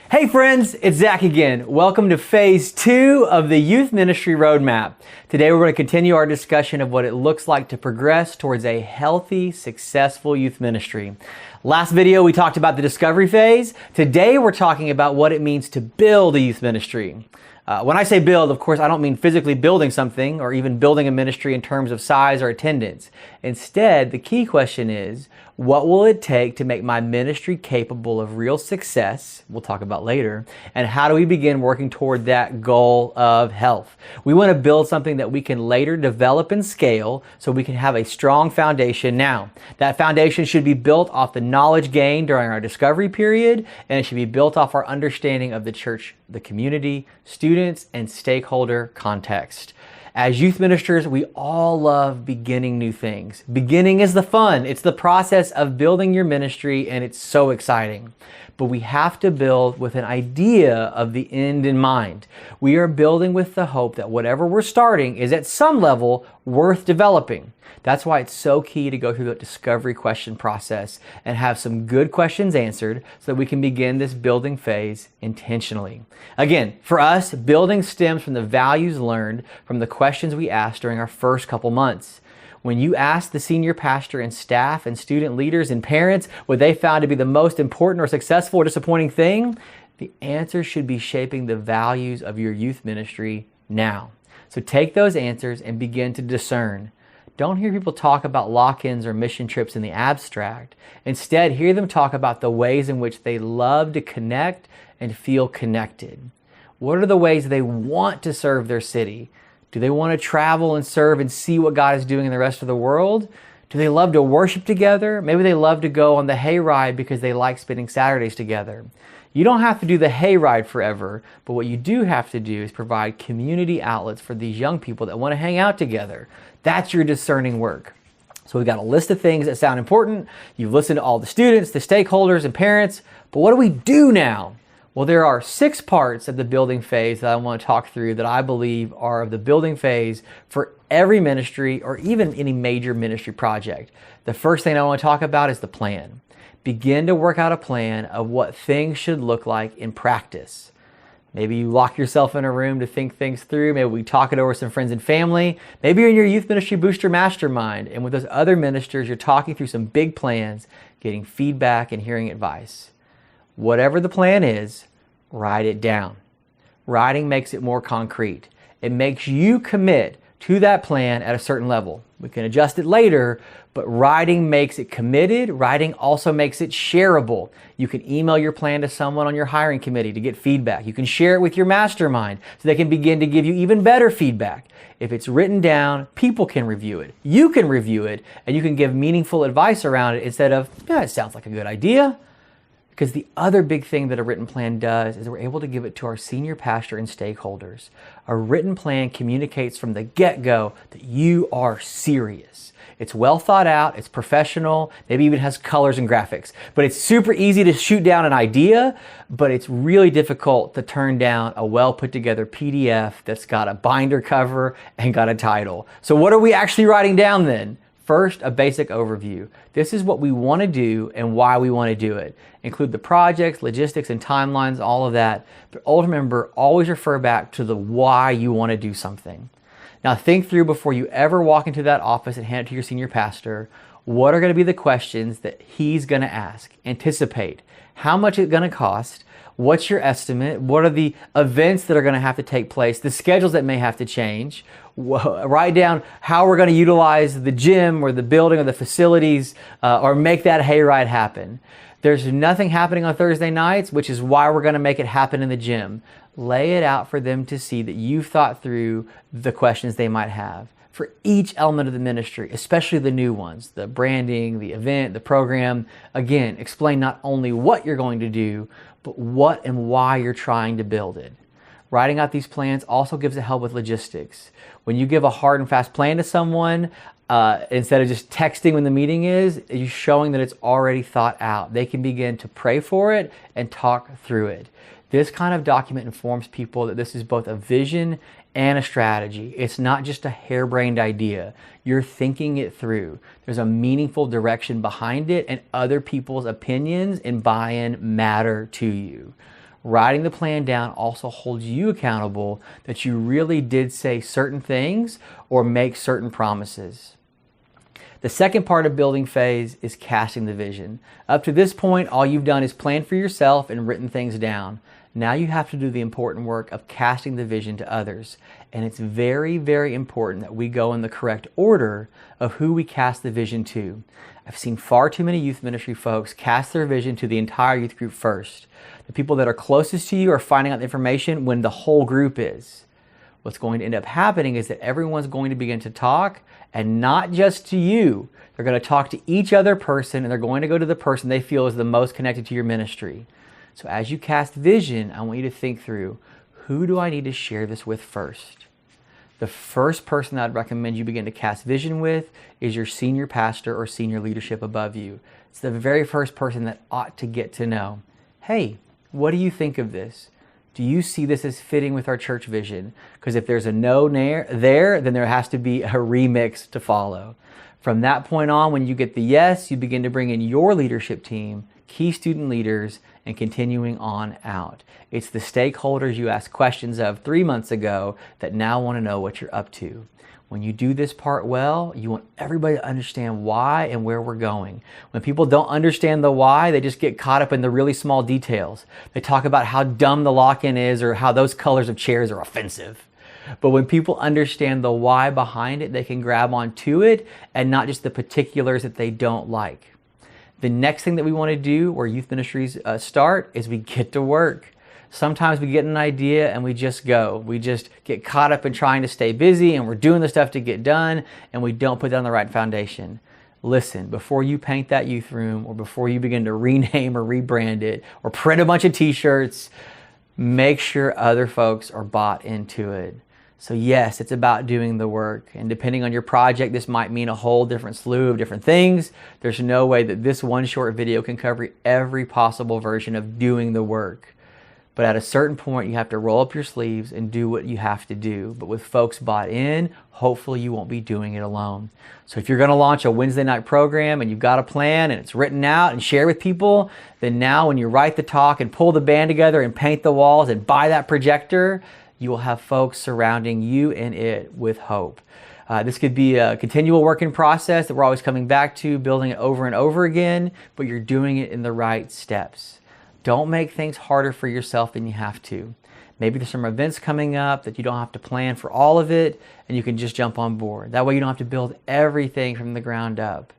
Hey friends, it's Zach again. Welcome to phase 2 of the Youth Ministry Roadmap. Today we're going to continue our discussion of what it looks like to progress towards a healthy, successful youth ministry. Last video we talked about the discovery phase. Today we're talking about what it means to build a youth ministry. When I say build, of course, I don't mean physically building something or even building a ministry in terms of size or attendance. Instead, the key question is, what will it take to make my ministry capable of real success? We'll talk about later. And how do we begin working toward that goal of health? We want to build something that we can later develop and scale so we can have a strong foundation now. That foundation should be built off the knowledge gained during our discovery period, and it should be built off our understanding of the church, the community, students, and stakeholder context. As youth ministers, we all love beginning new things. Beginning is the fun. It's the process of building your ministry, and it's so exciting. But we have to build with an idea of the end in mind. We are building with the hope that whatever we're starting is at some level worth developing. That's why it's so key to go through the discovery question process and have some good questions answered so that we can begin this building phase intentionally. Again, for us, building stems from the values learned from the questions we asked during our first couple months. When you ask the senior pastor and staff and student leaders and parents what they found to be the most important or successful or disappointing thing, the answer should be shaping the values of your youth ministry now. So take those answers and begin to discern. Don't hear people talk about lock-ins or mission trips in the abstract. Instead, hear them talk about the ways in which they love to connect and feel connected. What are the ways they want to serve their city? Do they want to travel and serve and see what God is doing in the rest of the world? Do they love to worship together? Maybe they love to go on the hayride because they like spending Saturdays together. You don't have to do the hayride forever, but what you do have to do is provide community outlets for these young people that want to hang out together. That's your discerning work. So we've got a list of things that sound important. You've listened to all the students, the stakeholders, and parents, but what do we do now? Well, there are 6 parts of the building phase that I want to talk through that I believe are of the building phase for every ministry or even any major ministry project. The first thing I want to talk about is the plan. Begin to work out a plan of what things should look like in practice. Maybe you lock yourself in a room to think things through. Maybe we talk it over with some friends and family. Maybe you're in your Youth Ministry Booster Mastermind, and with those other ministers, you're talking through some big plans, getting feedback and hearing advice. Whatever the plan is, write it down. Writing makes it more concrete. It makes you commit to that plan at a certain level. We can adjust it later, but writing makes it committed. Writing also makes it shareable. You can email your plan to someone on your hiring committee to get feedback. You can share it with your mastermind so they can begin to give you even better feedback. If it's written down, people can review it. You can review it, and you can give meaningful advice around it instead of, yeah, it sounds like a good idea. Because the other big thing that a written plan does is we're able to give it to our senior pastor and stakeholders. A written plan communicates from the get-go that you are serious. It's well thought out, it's professional, maybe even has colors and graphics. But it's super easy to shoot down an idea, but it's really difficult to turn down a well put together PDF that's got a binder cover and got a title. So what are we actually writing down then? First, a basic overview. This is what we want to do and why we want to do it. Include the projects, logistics, and timelines, all of that. But always remember, always refer back to the why you want to do something. Now think through before you ever walk into that office and hand it to your senior pastor, what are going to be the questions that he's going to ask? Anticipate. How much it's going to cost? What's your estimate? What are the events that are going to have to take place? The schedules that may have to change? Write down how we're going to utilize the gym or the building or the facilities or make that hayride happen. There's nothing happening on Thursday nights, which is why we're going to make it happen in the gym. Lay it out for them to see that you've thought through the questions they might have. For each element of the ministry, especially the new ones, the branding, the event, the program, again, explain not only what you're going to do, but what and why you're trying to build it. Writing out these plans also gives a help with logistics. When you give a hard and fast plan to someone, instead of just texting when the meeting is, you're showing that it's already thought out. They can begin to pray for it and talk through it. This kind of document informs people that this is both a vision and a strategy. It's not just a harebrained idea. You're thinking it through. There's a meaningful direction behind it, and other people's opinions and buy-in matter to you. Writing the plan down also holds you accountable that you really did say certain things or make certain promises. The second part of building phase is casting the vision. Up to this point, all you've done is plan for yourself and written things down. Now you have to do the important work of casting the vision to others. And it's very, very important that we go in the correct order of who we cast the vision to. I've seen far too many youth ministry folks cast their vision to the entire youth group first. The people that are closest to you are finding out the information when the whole group is. What's going to end up happening is that everyone's going to begin to talk, and not just to you. They're going to talk to each other person, and they're going to go to the person they feel is the most connected to your ministry. So as you cast vision, I want you to think through, who do I need to share this with first? The first person that I'd recommend you begin to cast vision with is your senior pastor or senior leadership above you. It's the very first person that ought to get to know, hey, what do you think of this? Do you see this as fitting with our church vision? Because if there's a no there, then there has to be a remix to follow. From that point on, when you get the yes, you begin to bring in your leadership team, key student leaders, and continuing on out. It's the stakeholders you asked questions of 3 months ago that now want to know what you're up to. When you do this part well, you want everybody to understand why and where we're going. When people don't understand the why, they just get caught up in the really small details. They talk about how dumb the lock-in is or how those colors of chairs are offensive. But when people understand the why behind it, they can grab onto it and not just the particulars that they don't like. The next thing that we want to do where youth ministries start is we get to work. Sometimes we get an idea and we just go. We just get caught up in trying to stay busy and we're doing the stuff to get done and we don't put down the right foundation. Listen, before you paint that youth room or before you begin to rename or rebrand it or print a bunch of t-shirts, make sure other folks are bought into it. So yes, it's about doing the work. And depending on your project, this might mean a whole different slew of different things. There's no way that this one short video can cover every possible version of doing the work. But at a certain point, you have to roll up your sleeves and do what you have to do. But with folks bought in, hopefully you won't be doing it alone. So if you're going to launch a Wednesday night program and you've got a plan and it's written out and share with people, then now when you write the talk and pull the band together and paint the walls and buy that projector, you will have folks surrounding you and it with hope. This could be a continual working process that we're always coming back to, building it over and over again, but you're doing it in the right steps. Don't make things harder for yourself than you have to. Maybe there's some events coming up that you don't have to plan for all of it and you can just jump on board. That way you don't have to build everything from the ground up.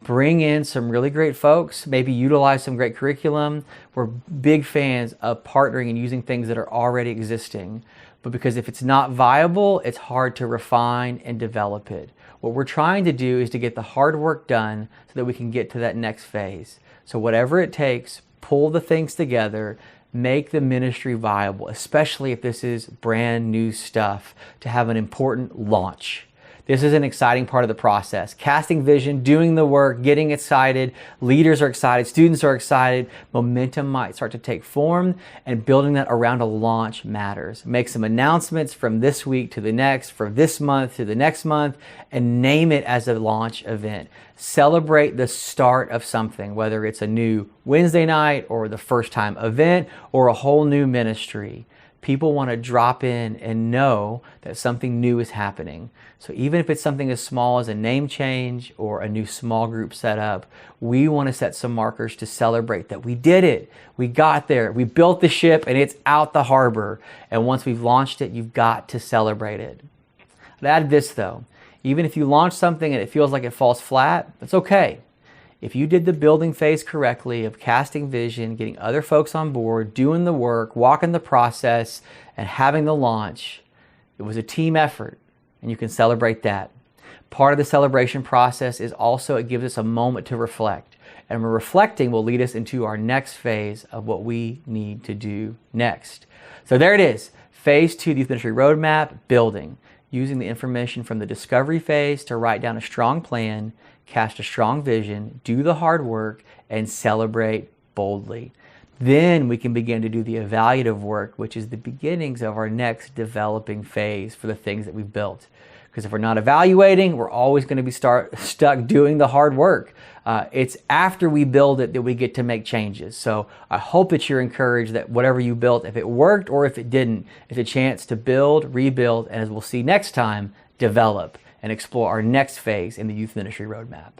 Bring in some really great folks, maybe utilize some great curriculum. We're big fans of partnering and using things that are already existing. But because if it's not viable, it's hard to refine and develop it. What we're trying to do is to get the hard work done so that we can get to that next phase. So whatever it takes, pull the things together, make the ministry viable, especially if this is brand new stuff, to have an important launch. This is an exciting part of the process. Casting vision, doing the work, getting excited, leaders are excited, students are excited, momentum might start to take form, and building that around a launch matters. Make some announcements from this week to the next, from this month to the next month, and name it as a launch event. Celebrate the start of something, whether it's a new Wednesday night or the first time event or a whole new ministry. People want to drop in and know that something new is happening. So even if it's something as small as a name change or a new small group setup, we want to set some markers to celebrate that we did it. We got there. We built the ship and it's out the harbor. And once we've launched it, you've got to celebrate it. I'd add this though. Even if you launch something and it feels like it falls flat, that's okay. If you did the building phase correctly of casting vision, getting other folks on board, doing the work, walking the process, and having the launch, it was a team effort, and you can celebrate that. Part of the celebration process is also it gives us a moment to reflect. And reflecting will lead us into our next phase of what we need to do next. So there it is, phase 2 of the Youth Ministry Roadmap, building. Using the information from the discovery phase to write down a strong plan, cast a strong vision, do the hard work, and celebrate boldly. Then we can begin to do the evaluative work, which is the beginnings of our next developing phase for the things that we've built. Because if we're not evaluating, we're always going to be stuck doing the hard work. It's after we build it that we get to make changes. So I hope that you're encouraged that whatever you built, if it worked or if it didn't, it's a chance to build, rebuild, and as we'll see next time, develop and explore our next phase in the Youth Ministry Roadmap.